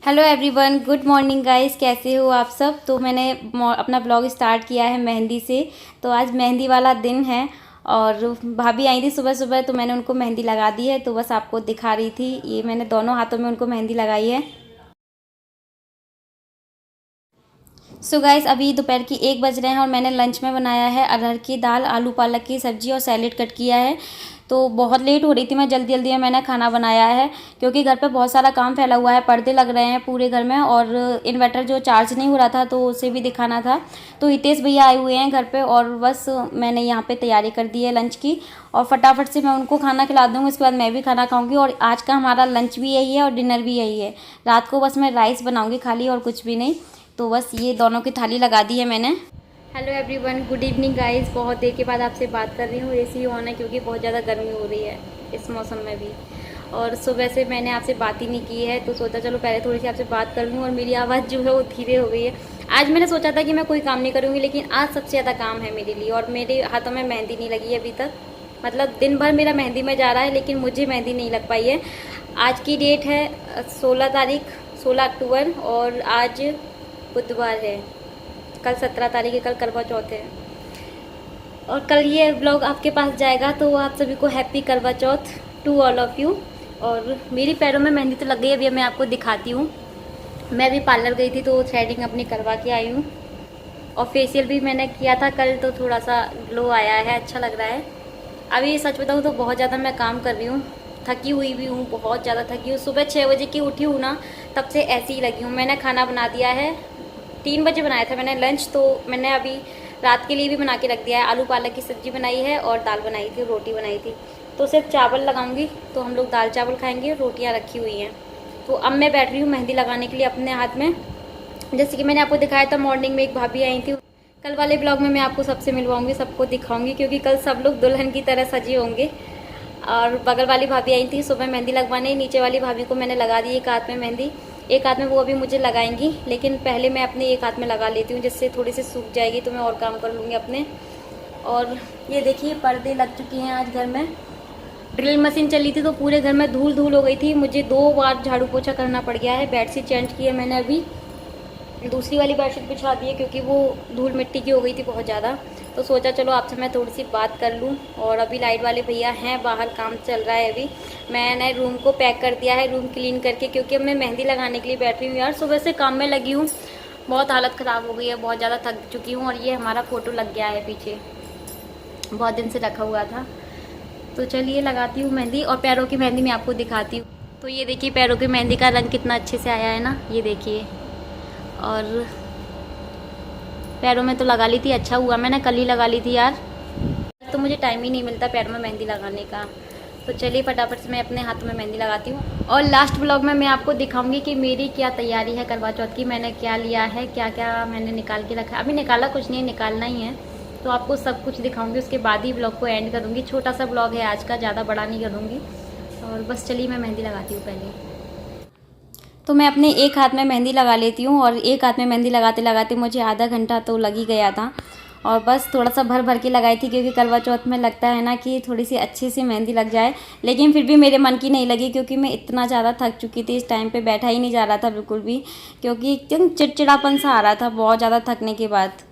Hello everyone, good morning guys. कैसे हो आप सब। तो मैंने अपना ब्लॉग स्टार्ट किया है मेहंदी से। तो आज मेहंदी वाला दिन है और भाभी आई थी सुबह सुबह, तो मैंने उनको मेहंदी लगा दी है। तो बस आपको दिखा रही थी, ये मैंने दोनों हाथों में उनको मेहंदी लगाई है। सो गाइस, अभी दोपहर की 1 बज रहे हैं और मैंने लंच में बनाया है अरहर की दाल, आलू पालक की सब्ज़ी और सैलेड कट किया है। तो बहुत लेट हो रही थी, मैं जल्दी जल्दी में मैंने खाना बनाया है क्योंकि घर पे बहुत सारा काम फैला हुआ है। पर्दे लग रहे हैं पूरे घर में और इन्वर्टर जो चार्ज नहीं हो रहा था तो उसे भी दिखाना था। तो हितेश भैया आए हुए हैं घर पे और बस मैंने यहाँ पे तैयारी कर दी है लंच की और फटाफट से मैं उनको खाना खिला दूँगी। उसके बाद मैं भी खाना खाऊँगी और आज का हमारा लंच भी यही है और डिनर भी यही है। रात को बस मैं राइस बनाऊँगी खाली और कुछ भी नहीं। तो बस ये दोनों की थाली लगा दी है मैंने। Hello everyone, good evening guys. बहुत देर के बाद आपसे बात कर रही हूँ। एसी ऑन है क्योंकि बहुत ज़्यादा गर्मी हो रही है इस मौसम में भी। और सुबह से मैंने आपसे बात ही नहीं की है तो सोचा चलो पहले थोड़ी सी आपसे बात कर लूँ। और मेरी आवाज़ जो है वो धीरे हो गई है। आज मैंने सोचा था कि मैं कोई काम नहीं करूँगी, लेकिन आज सबसे ज़्यादा काम है मेरे लिए और मेरे हाथों में मेहंदी नहीं लगी है अभी तक। मतलब दिन भर मेरा मेहंदी में जा रहा है लेकिन मुझे मेहंदी नहीं लग पाई है। आज की डेट है 16 तारीख, 16 अक्टूबर और आज बुधवार है। कल 17 तारीख है, कल करवा चौथ है और कल ये ब्लॉग आपके पास जाएगा। तो आप सभी को happy Karva Chauth to all of you. और मेरी पैरों में मेहंदी तो लग गई, अभी मैं आपको दिखाती हूँ। मैं भी पार्लर गई थी तो थ्रेडिंग अपनी करवा के आई हूँ और फेशियल भी मैंने किया था कल, तो थोड़ा सा ग्लो आया है, अच्छा लग रहा है। अभी सच बताऊँ तो बहुत ज़्यादा मैं काम कर रही हूँ, थकी हुई भी हूँ, बहुत ज़्यादा थकी हूँ। सुबह 6 बजे की उठी हूँ ना, तब से ऐसी ही लगी हूँ। मैंने खाना बना दिया है, 3 बजे बनाया था मैंने लंच, तो मैंने अभी रात के लिए भी बना के रख दिया है। आलू पालक की सब्ज़ी बनाई है और दाल बनाई थी, रोटी बनाई थी। तो सिर्फ चावल लगाऊंगी, तो हम लोग दाल चावल खाएंगे। रोटियां रखी हुई हैं। तो अब मैं बैठ रही हूँ मेहंदी लगाने के लिए अपने हाथ में। जैसे कि मैंने आपको दिखाया था मॉर्निंग में एक भाभी आई थी। कल वाले ब्लॉग में मैं आपको सबसे मिलवाऊंगी, सबको दिखाऊंगी क्योंकि कल सब लोग दुल्हन की तरह सजे होंगे। और बगल वाली भाभी आई थी सुबह मेहंदी लगवाने। नीचे वाली भाभी को मैंने लगा दी एक हाथ में मेहंदी, एक हाथ में वो अभी मुझे लगाएंगी, लेकिन पहले मैं अपने एक हाथ में लगा लेती हूँ जिससे थोड़ी सी सूख जाएगी तो मैं और काम कर लूँगी अपने। और ये देखिए पर्दे लग चुके हैं आज घर में। ड्रिल मशीन चली थी तो पूरे घर में धूल धूल हो गई थी, मुझे 2 बार झाड़ू पोछा करना पड़ गया है। बेडशीट चेंज की है मैंने, अभी दूसरी वाली बेडशीट बिछा दी है क्योंकि वो धूल मिट्टी की हो गई थी बहुत ज़्यादा। तो सोचा चलो आपसे मैं थोड़ी सी बात कर लूँ। और अभी लाइट वाले भैया हैं बाहर, काम चल रहा है अभी। मैंने रूम को पैक कर दिया है, रूम क्लीन करके, क्योंकि अब मैं मेहंदी लगाने के लिए बैठ रही हूँ। यार सुबह से काम में लगी हूँ, बहुत हालत ख़राब हो गई है, बहुत ज़्यादा थक चुकी हूँ। और ये हमारा फ़ोटो लग गया है पीछे, बहुत दिन से रखा हुआ था। तो चलिए लगाती हूँ मेहंदी और पैरों की मेहंदी मैं आपको दिखाती हूँ। तो ये देखिए पैरों की मेहंदी का रंग कितना अच्छे से आया है ना, ये देखिए। और पैरों में तो लगा ली थी, अच्छा हुआ मैंने कल ही लगा ली थी यार, तो मुझे टाइम ही नहीं मिलता पैरों में मेहंदी लगाने का। तो चलिए फटाफट से मैं अपने हाथों में मेहंदी लगाती हूँ। और लास्ट ब्लॉग में मैं आपको दिखाऊंगी कि मेरी क्या तैयारी है करवा चौथ की, मैंने क्या लिया है, क्या क्या मैंने निकाल के रखा है। अभी निकाला कुछ नहीं, निकालना ही है, तो आपको सब कुछ दिखाऊंगी। उसके बाद ही ब्लॉग को एंड करूँगी। छोटा सा ब्लॉग है आज का, ज़्यादा बड़ा नहीं करूँगी। और बस चलिए मैं मेहंदी लगाती हूँ पहले। तो मैं अपने एक हाथ में मेहंदी लगा लेती हूँ और एक हाथ में मेहंदी लगाते लगाते मुझे आधा घंटा तो लग ही गया था। और बस थोड़ा सा भर भर के लगाई थी क्योंकि करवा चौथ में लगता है ना कि थोड़ी सी अच्छी सी मेहंदी लग जाए। लेकिन फिर भी मेरे मन की नहीं लगी क्योंकि मैं इतना ज़्यादा थक चुकी थी। इस टाइम पे बैठा ही नहीं जा रहा था बिल्कुल भी, क्योंकि एकदम चिड़चिड़ापन सा आ रहा था बहुत ज़्यादा थकने के बाद।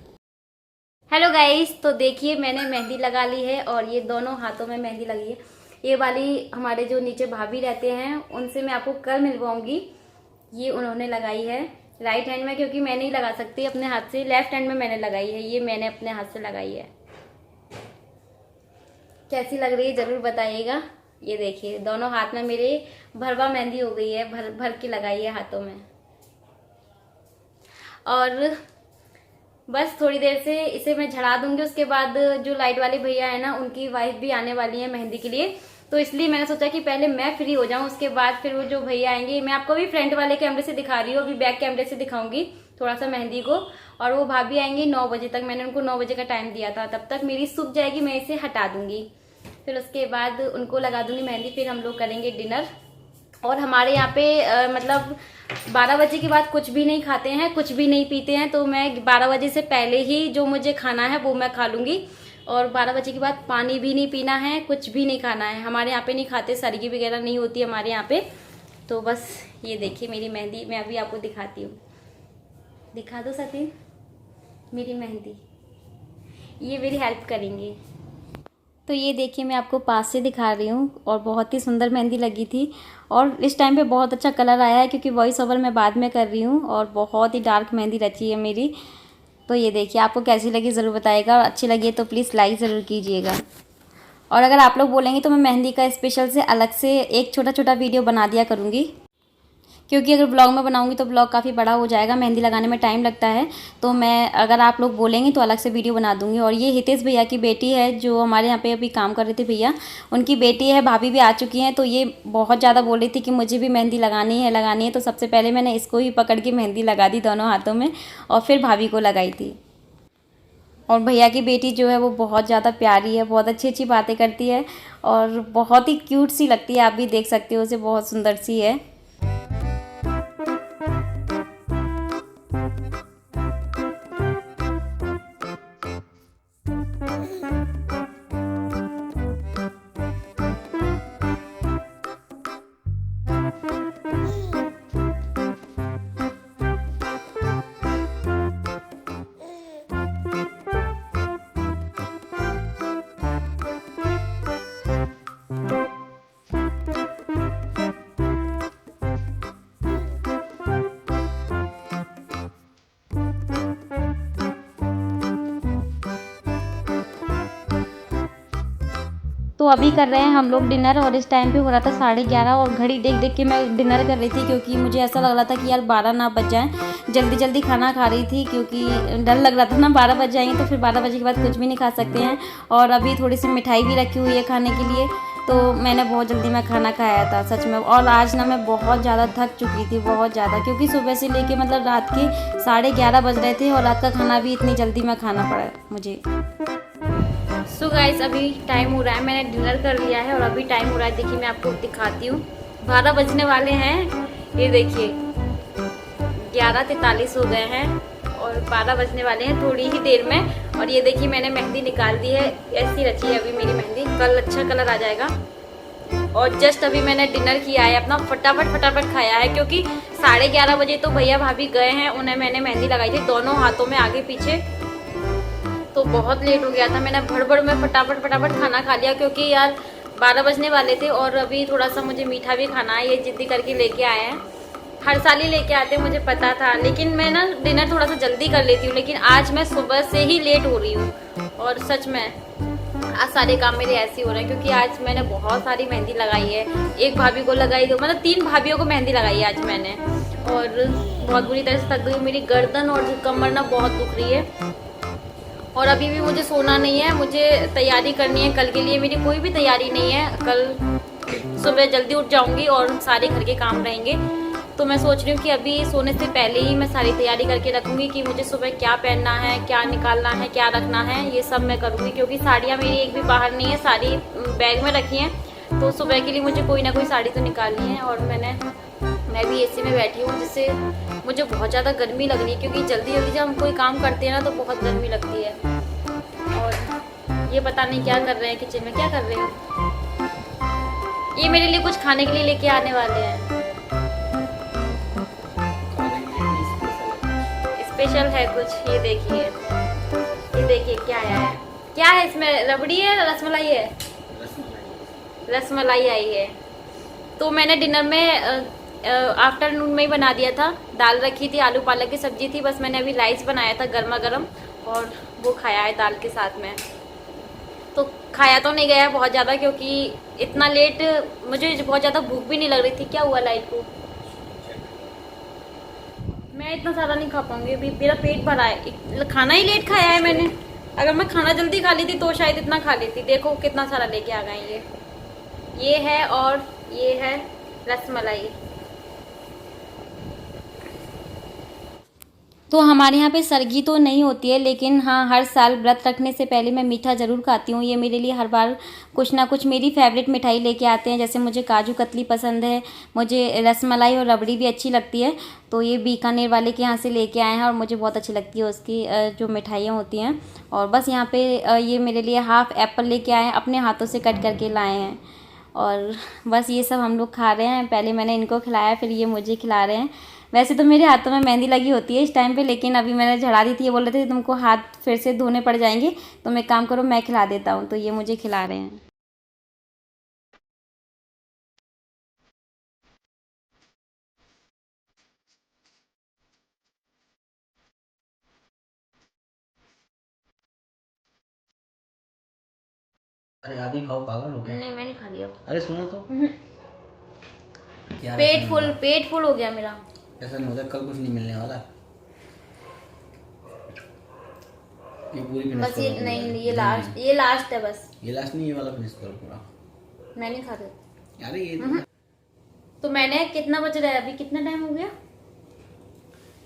हेलो गाइस, तो देखिए मैंने मेहंदी लगा ली है और ये दोनों हाथों में मेहंदी लगी है। ये वाली हमारे जो नीचे भाभी रहते हैं उनसे मैं आपको कल मिलवाऊंगी। ये उन्होंने लगाई है राइट हैंड में, क्योंकि मैं नहीं लगा सकती अपने हाथ से। लेफ्ट हैंड में मैंने लगाई है, ये मैंने अपने हाथ से लगाई है। कैसी लग रही है जरूर बताइएगा। ये देखिए दोनों हाथ में मेरे भरवा मेहंदी हो गई है, भर भर के लगाई है हाथों में। और बस थोड़ी देर से इसे मैं झड़ा दूंगी। उसके बाद जो लाइट वाले भैया है ना, उनकी वाइफ भी आने वाली है मेहंदी के लिए, तो इसलिए मैंने सोचा कि पहले मैं फ्री हो जाऊं, उसके बाद फिर वो जो भैया आएंगे। मैं आपको भी फ्रंट वाले कैमरे से दिखा रही हूँ, अभी बैक कैमरे से दिखाऊंगी थोड़ा सा मेहंदी को। और वो भाभी आएंगे 9 बजे तक, मैंने उनको 9 बजे का टाइम दिया था। तब तक मेरी सूख जाएगी, मैं इसे हटा दूंगी, फिर उसके बाद उनको लगा दूंगी मेहंदी, फिर हम लोग करेंगे डिनर। और हमारे यहाँ पे मतलब 12 बजे के बाद कुछ भी नहीं खाते हैं, कुछ भी नहीं पीते हैं। तो मैं 12 बजे से पहले ही जो मुझे खाना है वो मैं खा लूंगी। और 12 बजे के बाद पानी भी नहीं पीना है, कुछ भी नहीं खाना है। हमारे यहाँ पे नहीं खाते, सरगी वगैरह नहीं होती हमारे यहाँ पे। तो बस ये देखिए मेरी मेहंदी, मैं अभी आपको दिखाती हूँ। दिखा दो सतीन मेरी मेहंदी, ये मेरी हेल्प करेंगे। तो ये देखिए मैं आपको पास से दिखा रही हूँ और बहुत ही सुंदर मेहंदी लगी थी और इस टाइम पे बहुत अच्छा कलर आया है क्योंकि वॉइस ओवर मैं बाद में कर रही हूँ और बहुत ही डार्क मेहंदी रची है मेरी। तो ये देखिए आपको कैसी लगी ज़रूर बताइएगा और अच्छी लगी तो प्लीज़ लाइक ज़रूर कीजिएगा। और अगर आप लोग बोलेंगे तो मैं मेहंदी का स्पेशल से अलग से एक छोटा छोटा वीडियो बना दिया करूँगी, क्योंकि अगर ब्लॉग में बनाऊंगी तो ब्लॉग काफ़ी बड़ा हो जाएगा, मेहंदी लगाने में टाइम लगता है। तो मैं अगर आप लोग बोलेंगे तो अलग से वीडियो बना दूंगी। और ये हितेश भैया की बेटी है जो हमारे यहाँ पे अभी काम कर रहे थे भैया, उनकी बेटी है, भाभी भी आ चुकी हैं। तो ये बहुत ज़्यादा बोल रही थी कि मुझे भी मेहंदी लगानी है। तो सबसे पहले मैंने इसको ही पकड़ के मेहंदी लगा दी दोनों हाथों में और फिर भाभी को लगाई थी। और भैया की बेटी जो है वो बहुत ज़्यादा प्यारी है, बहुत अच्छी अच्छी बातें करती है और बहुत ही क्यूट सी लगती है। आप भी देख सकते हो उसे, बहुत सुंदर सी है। तो अभी कर रहे हैं हम लोग डिनर और इस टाइम पे हो रहा था 11:30 और घड़ी देख देख के मैं डिनर कर रही थी क्योंकि मुझे ऐसा लग रहा था कि यार 12 ना बज जाएं। जल्दी जल्दी खाना खा रही थी क्योंकि डर लग रहा था ना 12 बज जाएंगे तो फिर 12 बजे के बाद कुछ भी नहीं खा सकते हैं। और अभी थोड़ी सी मिठाई भी रखी हुई है खाने के लिए, तो मैंने बहुत जल्दी मैं खाना खाया था सच में। और आज ना मैं बहुत ज़्यादा थक चुकी थी, बहुत ज़्यादा, क्योंकि सुबह से लेके मतलब रात के 11:30 बज रहे थे और रात का खाना भी इतनी जल्दी में खाना पड़ा मुझे। सो गाइस अभी टाइम हो रहा है, मैंने डिनर कर लिया है और अभी टाइम हो रहा है, देखिए मैं आपको दिखाती हूँ, 12 बजने वाले हैं। ये देखिए 11:43 हो गए हैं और 12 बजने वाले हैं थोड़ी ही देर में। और ये देखिए मैंने मेहंदी निकाल दी है, ऐसी रची है अभी मेरी मेहंदी, कल अच्छा कलर आ जाएगा। और जस्ट अभी मैंने डिनर किया है अपना, फटाफट खाया है क्योंकि 11:30 बजे तो भैया भाभी गए हैं, उन्हें मैंने मेहंदी लगाई थी दोनों हाथों में आगे पीछे, तो बहुत लेट हो गया था। मैंने भड़बड़ में फटाफट खाना खा लिया क्योंकि यार 12 बजने वाले थे और अभी थोड़ा सा मुझे मीठा भी खाना है, ये जिद्दी करके लेके आए हैं। हर साल ही लेके आते हैं, मुझे पता था, लेकिन मैं ना डिनर थोड़ा सा जल्दी कर लेती हूँ, लेकिन आज मैं सुबह से ही लेट हो रही हूँ। और सच में आज सारे काम मेरे ऐसे हो रहे हैं क्योंकि आज मैंने बहुत सारी मेहंदी लगाई है, एक भाभी को लगाई, दो मतलब 3 भाभीयों को मेहंदी लगाई है आज मैंने। और बहुत बुरी तरह से थक गई, मेरी गर्दन और कमर ना बहुत दुख रही है। और अभी भी मुझे सोना नहीं है, मुझे तैयारी करनी है कल के लिए, मेरी कोई भी तैयारी नहीं है। कल सुबह जल्दी उठ जाऊंगी और सारे घर के काम रहेंगे, तो मैं सोच रही हूँ कि अभी सोने से पहले ही मैं सारी तैयारी करके रखूँगी कि मुझे सुबह क्या पहनना है, क्या निकालना है, क्या रखना है, ये सब मैं करूँगी। क्योंकि साड़ियाँ मेरी एक भी बाहर नहीं है, सारी बैग में रखी हैं, तो सुबह के लिए मुझे कोई ना कोई साड़ी तो निकालनी है। और मैं भी एसी में बैठी हूँ जिससे मुझे बहुत ज़्यादा गर्मी लग रही है क्योंकि जल्दी जब हम कोई काम करते हैं ना तो बहुत गर्मी लगती है। और ये पता नहीं क्या कर रहे हैं किचन में, क्या कर रहे हैं ये, मेरे लिए कुछ खाने के लिए लेके आने वाले हैं, स्पेशल है कुछ। ये देखिए क्या आया है, क्या है इसमें, रबड़ी है, रसमलाई है, रसमलाई आई है। तो मैंने डिनर में आफ्टरनून में ही बना दिया था, दाल रखी थी, आलू पालक की सब्जी थी, बस मैंने अभी राइस बनाया था गर्मा गर्म और वो खाया है दाल के साथ में। तो खाया तो नहीं गया बहुत ज़्यादा क्योंकि इतना लेट मुझे बहुत ज़्यादा भूख भी नहीं लग रही थी। क्या हुआ लाइट को, मैं इतना सारा नहीं खा पाऊंगी, अभी मेरा पेट भरा है, खाना ही लेट खाया है मैंने। अगर मैं खाना जल्दी खा ली थी तो शायद इतना खा लेती। देखो कितना सारा लेके आ गए, ये है और ये है रसमलाई। तो हमारे यहाँ पे सरगी तो नहीं होती है, लेकिन हाँ हर साल व्रत रखने से पहले मैं मीठा ज़रूर खाती हूँ। ये मेरे लिए हर बार कुछ ना कुछ मेरी फेवरेट मिठाई लेके आते हैं, जैसे मुझे काजू कतली पसंद है, मुझे रसमलाई और रबड़ी भी अच्छी लगती है। तो ये बीकानेर वाले के यहाँ से लेके आए हैं और मुझे बहुत अच्छी लगती है उसकी जो मिठाइयाँ होती हैं। और बस यहाँ पे ये मेरे लिए हाफ़ एप्पल लेके आए हैं, अपने हाथों से कट करके लाए हैं। और बस ये सब हम लोग खा रहे हैं। पहले मैंने इनको खिलाया, फिर ये मुझे खिला रहे हैं। वैसे तो मेरे हाथों में मेहंदी लगी होती है इस टाइम पे, लेकिन अभी मैंने झड़ा दी थी। ये बोल रहे थे तुमको हाथ फिर से धोने पड़ जाएंगे, तो मैं एक काम करो मैं खिला देता हूँ, तो ये मुझे खिला रहे हैं। अरे आधी खाओ, पागल हो गया। नहीं, मैं नहीं खा लिया। अरे सुनो तो। यार पेट फुल हो गया मेरा। ऐसा नहीं होता, कल कुछ नहीं मिलने वाला। ये पूरी फिनिश बस करो। ये नहीं, ये लास्ट है बस। ये लास्ट नहीं, ये वाला फिनिश करो पूरा। मैं नहीं खा रही यार ये तो मैंने कितना बज रहा है अभी, कितना टाइम हो गया?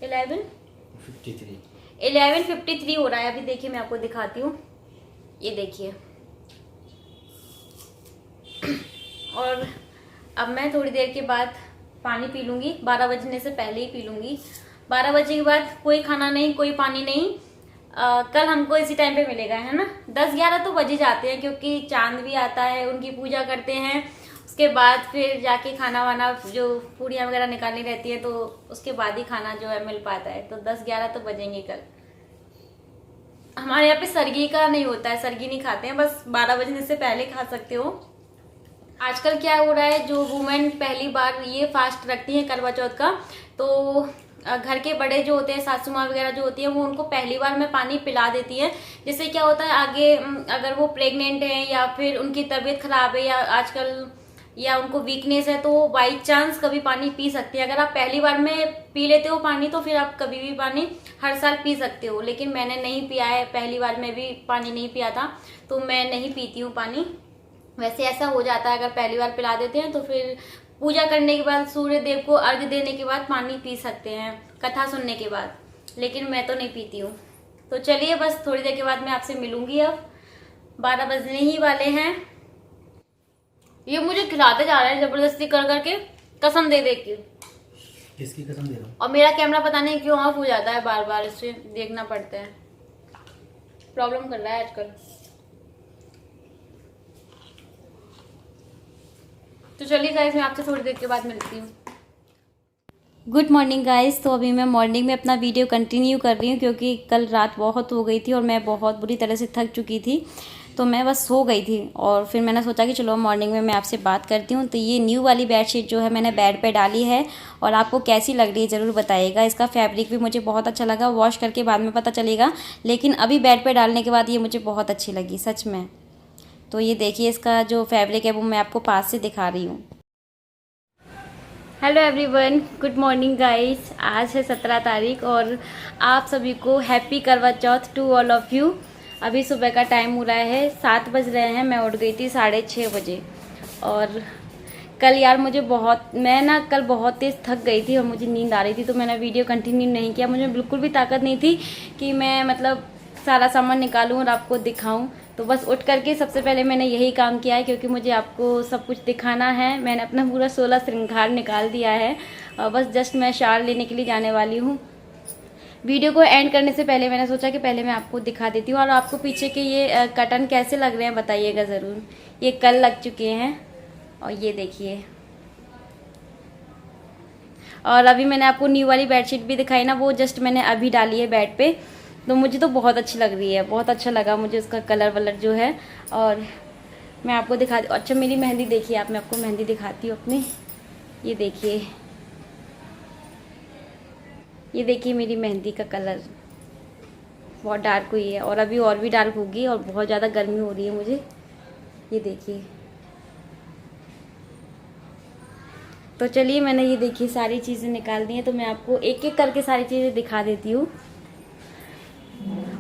11:53 हो रहा है अभी। देखिए मैं आपको दिखाती हूँ, ये देखिए। और अब मैं थोड़ी देर के बाद पानी पी लूंगी, 12 बजने से पहले ही पी लूंगी। 12 बजे के बाद कोई खाना नहीं, कोई पानी नहीं। कल हमको इसी टाइम पे मिलेगा, है ना। 10-11 तो बजे जाते हैं, क्योंकि चांद भी आता है, उनकी पूजा करते हैं। उसके बाद फिर जाके खाना वाना, जो पूड़ियाँ वगैरह निकालनी रहती है, तो उसके बाद ही खाना जो है मिल पाता है। तो 10-11 तो बजेंगे कल। हमारे यहाँ पे सरगी का नहीं होता है, सरगी नहीं खाते हैं, बस 12 बजने से पहले खा सकते हो। आजकल क्या हो रहा है, जो वुमेन पहली बार ये फास्ट रखती हैं करवा चौथ का, तो घर के बड़े जो होते हैं, सासू माँ वगैरह जो होती है, वो उनको पहली बार में पानी पिला देती है। जिससे क्या होता है, आगे अगर वो प्रेग्नेंट है या फिर उनकी तबीयत खराब है, या आजकल या उनको वीकनेस है, तो वो बाई चांस कभी पानी पी सकती है। अगर आप पहली बार में पी लेते हो पानी, तो फिर आप कभी भी पानी हर साल पी सकते हो। लेकिन मैंने नहीं पिया है, पहली बार में भी पानी नहीं पिया था, तो मैं नहीं पीती हूँ पानी। वैसे ऐसा हो जाता है, अगर पहली बार पिला देते हैं तो फिर पूजा करने के बाद, सूर्य देव को अर्घ्य देने के बाद पानी पी सकते हैं, कथा सुनने के बाद। लेकिन मैं तो नहीं पीती हूँ। तो चलिए, बस थोड़ी देर के बाद मैं आपसे मिलूंगी। अब 12 बजने ही वाले हैं। ये मुझे खिलाते जा रहे हैं जबरदस्ती कर करके, कसम दे दे के। किसकी कसम दे रहा हूँ? और मेरा कैमरा पता नहीं क्यों ऑफ हो जाता है बार बार, इससे देखना पड़ता है। प्रॉब्लम कर रहा है आजकल। तो चलिए गाइस, मैं आपसे थोड़ी देर के बाद मिलती हूँ। Good morning guys. तो अभी मैं मॉर्निंग में अपना वीडियो कंटिन्यू कर रही हूँ, क्योंकि कल रात बहुत हो गई थी और मैं बहुत बुरी तरह से थक चुकी थी, तो मैं बस सो गई थी। और फिर मैंने सोचा कि चलो मॉर्निंग में मैं आपसे बात करती हूँ। तो ये न्यू वाली बेडशीट जो है मैंने बेड पे डाली है, और आपको कैसी लग रही है ज़रूर बताइएगा। इसका फैब्रिक भी मुझे बहुत अच्छा लगा, वॉश करके बाद में पता चलेगा, लेकिन अभी बेड पे डालने के बाद ये मुझे बहुत अच्छी लगी सच में। तो ये देखिए, इसका जो फैब्रिक है वो मैं आपको पास से दिखा रही हूँ। Hello everyone, good morning guys. आज है 17 तारीख और आप सभी को happy Karva Chauth to all of you. अभी सुबह का टाइम हो रहा है, 7 बज रहे हैं। मैं उठ गई थी 6:30 बजे। और कल यार मैं कल बहुत तेज़ थक गई थी और मुझे नींद आ रही थी, तो मैंने वीडियो कंटिन्यू नहीं किया। मुझे बिल्कुल भी ताकत नहीं थी कि मैं मतलब सारा सामान निकालूं और आपको दिखाऊं। तो बस उठ करके सबसे पहले मैंने यही काम किया है, क्योंकि मुझे आपको सब कुछ दिखाना है। मैंने अपना पूरा 16 श्रृंगार निकाल दिया है और बस जस्ट मैं शाल लेने के लिए जाने वाली हूँ। वीडियो को एंड करने से पहले मैंने सोचा कि पहले मैं आपको दिखा देती हूँ। और आपको पीछे के ये कर्टन कैसे लग रहे हैं बताइएगा ज़रूर। ये कल लग चुके हैं और ये देखिए। और अभी मैंने आपको न्यू वाली बेडशीट भी दिखाई ना, वो जस्ट मैंने अभी डाली है बेड पे। तो मुझे तो बहुत अच्छी लग रही है, बहुत अच्छा लगा मुझे उसका कलर वलर जो है। और मैं आपको दिखाती, अच्छा मेरी मेहंदी देखिए आप, मैं आपको मेहंदी दिखाती हूँ अपनी। ये देखिए मेरी मेहंदी का कलर बहुत डार्क हुई है, और अभी और भी डार्क होगी, और बहुत ज़्यादा गर्मी हो रही है मुझे। ये देखिए। तो चलिए, मैंने ये देखिए सारी चीज़ें निकाल दी हैं, तो मैं आपको एक एक करके सारी चीज़ें दिखा देती हूँ।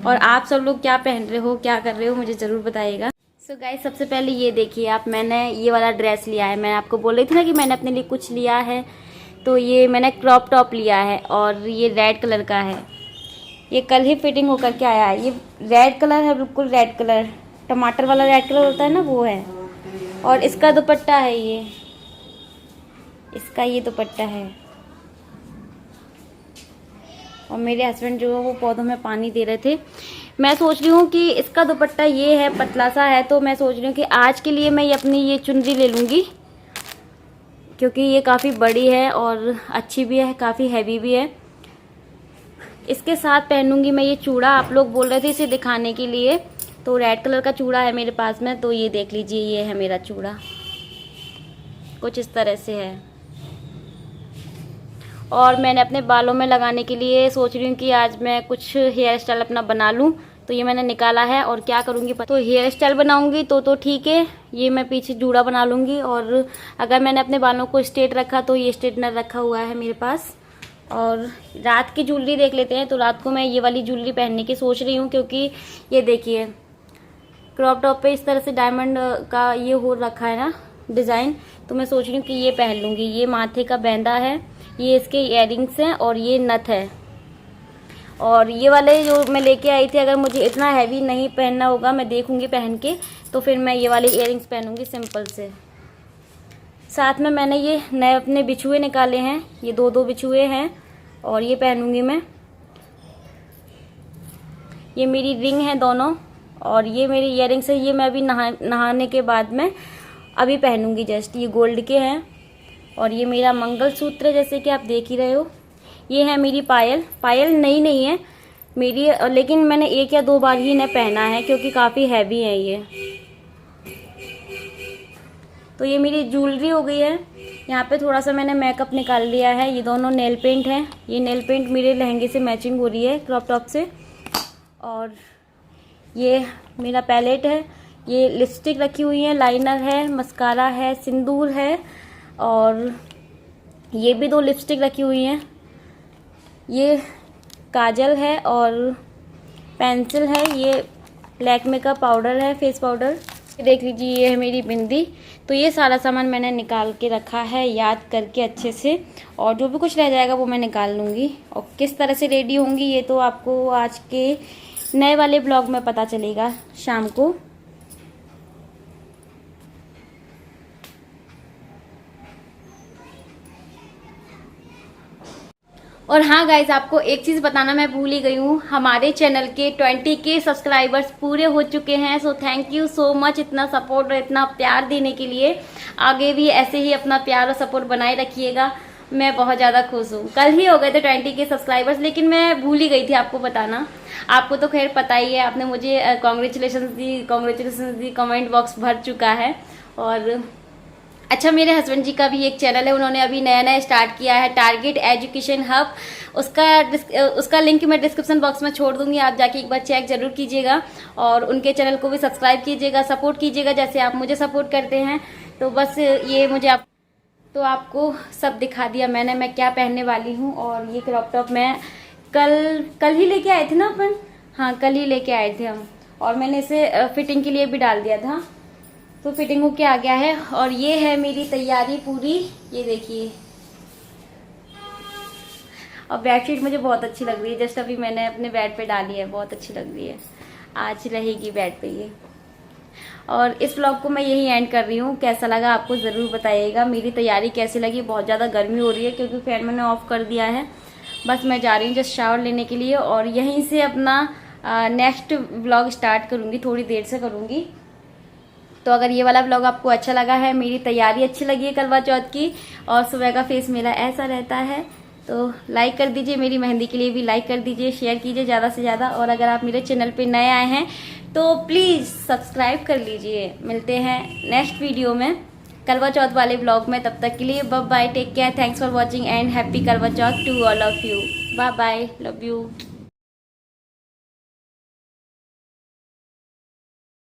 और आप सब लोग क्या पहन रहे हो, क्या कर रहे हो, मुझे ज़रूर बताइएगा। सो गाइस, सबसे पहले ये देखिए आप, मैंने ये वाला ड्रेस लिया है। मैं आपको बोल रही थी ना कि मैंने अपने लिए कुछ लिया है, तो ये मैंने क्रॉप टॉप लिया है और ये रेड कलर का है। ये कल ही फिटिंग होकर के आया है। ये रेड कलर है, बिल्कुल रेड कलर, टमाटर वाला रेड कलर होता है ना, वो है। और इसका दुपट्टा है, इसका ये दुपट्टा है। और मेरे हस्बैंड जो है वो पौधों में पानी दे रहे थे। मैं सोच रही हूँ कि इसका दुपट्टा ये है, पतला सा है, तो मैं सोच रही हूँ कि आज के लिए मैं अपनी ये चुनरी ले लूँगी, क्योंकि ये काफ़ी बड़ी है और अच्छी भी है, काफ़ी हैवी भी है। इसके साथ पहनूंगी मैं ये चूड़ा। आप लोग बोल रहे थे इसे दिखाने के लिए, तो रेड कलर का चूड़ा है मेरे पास में, तो ये देख लीजिए, ये है मेरा चूड़ा, कुछ इस तरह से है। और मैंने अपने बालों में लगाने के लिए सोच रही हूँ कि आज मैं कुछ हेयर स्टाइल अपना बना लूँ, तो ये मैंने निकाला है। और क्या करूँगी, तो हेयर स्टाइल बनाऊँगी तो ठीक है, ये मैं पीछे जूड़ा बना लूँगी। और अगर मैंने अपने बालों को स्ट्रेट रखा तो ये स्ट्रेटनर रखा हुआ है मेरे पास। और रात की ज्वेलरी देख लेते हैं, तो रात को मैं ये वाली ज्वेलरी पहनने की सोच रही हूँ, क्योंकि ये देखिए क्रॉप टॉप पे इस तरह से डायमंड का ये हो रखा है ना डिज़ाइन, तो मैं सोच रही हूँ कि ये पहन लूँगी। ये माथे का बैंदा है, ये इसके इयररिंग्स हैं और ये नथ है। और ये वाले जो मैं लेके आई थी, अगर मुझे इतना हैवी नहीं पहनना होगा, मैं देखूँगी पहन के, तो फिर मैं ये वाले इयररिंग्स पहनूँगी सिंपल से। साथ में मैंने ये नए अपने बिछुए निकाले हैं, ये दो बिछुए हैं और ये पहनूँगी मैं। ये मेरी रिंग है दोनों, और ये मेरी इयररिंग्स है, ये मैं अभी नहाने के बाद में अभी पहनूँगी जस्ट। ये गोल्ड के हैं। और ये मेरा मंगलसूत्र है, जैसे कि आप देख ही रहे हो। ये है मेरी पायल। पायल नई नहीं है मेरी, लेकिन मैंने 1 या 2 बार ही इन्हें पहना है, क्योंकि काफ़ी हैवी है ये। तो ये मेरी ज्वेलरी हो गई है। यहाँ पे थोड़ा सा मैंने मेकअप निकाल लिया है। ये दोनों नेल पेंट हैं। ये नेल पेंट मेरे लहंगे से मैचिंग हो रही है, क्रॉप टॉप से। और ये मेरा पैलेट है। ये लिपस्टिक रखी हुई है, लाइनर है, मस्कारा है, सिंदूर है, और ये भी 2 लिपस्टिक रखी हुई हैं। ये काजल है और पेंसिल है। ये लैक्मे का पाउडर है, फेस पाउडर। देख लीजिए, ये है मेरी बिंदी। तो ये सारा सामान मैंने निकाल के रखा है, याद करके अच्छे से, और जो भी कुछ रह जाएगा वो मैं निकाल लूँगी। और किस तरह से रेडी होंगी ये तो आपको आज के नए वाले ब्लॉग में पता चलेगा शाम को। और हाँ गाइज, आपको एक चीज़ बताना मैं भूल ही गई हूँ, हमारे चैनल के 20K सब्सक्राइबर्स पूरे हो चुके हैं। So thank you so much इतना सपोर्ट और इतना प्यार देने के लिए। आगे भी ऐसे ही अपना प्यार और सपोर्ट बनाए रखिएगा। मैं बहुत ज़्यादा खुश हूँ। कल ही हो गए थे 20K सब्सक्राइबर्स, लेकिन मैं भूल ही गई थी आपको बताना। आपको तो खैर पता ही है, आपने मुझे कॉन्ग्रेचुलेशन दी, कमेंट बॉक्स भर चुका है। और अच्छा, मेरे हस्बैंड जी का भी एक चैनल है, उन्होंने अभी नया स्टार्ट किया है, टारगेट एजुकेशन हब। उसका लिंक मैं डिस्क्रिप्शन बॉक्स में छोड़ दूंगी, आप जाके एक बार चेक जरूर कीजिएगा। और उनके चैनल को भी सब्सक्राइब कीजिएगा, सपोर्ट कीजिएगा जैसे आप मुझे सपोर्ट करते हैं। तो बस ये मुझे आपको सब दिखा दिया मैंने, मैं क्या पहनने वाली हूँ। और ये क्रॉप टॉप मैं कल ही लेके आए थे ना अपन, हाँ कल ही लेके आए थे हम, और मैंने इसे फिटिंग के लिए भी डाल दिया था, तो फिटिंग होके आ गया है। और ये है मेरी तैयारी पूरी, ये देखिए। और बेडशीट मुझे बहुत अच्छी लग रही है, जस्ट अभी मैंने अपने बेड पे डाली है, बहुत अच्छी लग रही है, आज रहेगी बेड पे ये। और इस व्लॉग को मैं यही एंड कर रही हूँ। कैसा लगा आपको ज़रूर बताइएगा, मेरी तैयारी कैसी लगी। बहुत ज़्यादा गर्मी हो रही है क्योंकि फैन मैंने ऑफ कर दिया है। बस मैं जा रही हूँ जस्ट शावर लेने के लिए, और यहीं से अपना नेक्स्ट व्लॉग स्टार्ट करूँगी, थोड़ी देर से करूँगी। तो अगर ये वाला व्लॉग आपको अच्छा लगा है, मेरी तैयारी अच्छी लगी है करवा चौथ की, और सुबह का फेस मेरा ऐसा रहता है, तो लाइक कर दीजिए। मेरी मेहंदी के लिए भी लाइक कर दीजिए, शेयर कीजिए ज़्यादा से ज़्यादा। और अगर आप मेरे चैनल पे नए आए हैं तो प्लीज़ सब्सक्राइब कर लीजिए। मिलते हैं नेक्स्ट वीडियो में, करवा चौथ वाले व्लॉग में। तब तक के लिए bye bye, take care, thanks for watching and happy Karva Chauth to all of you. Bye bye, love you.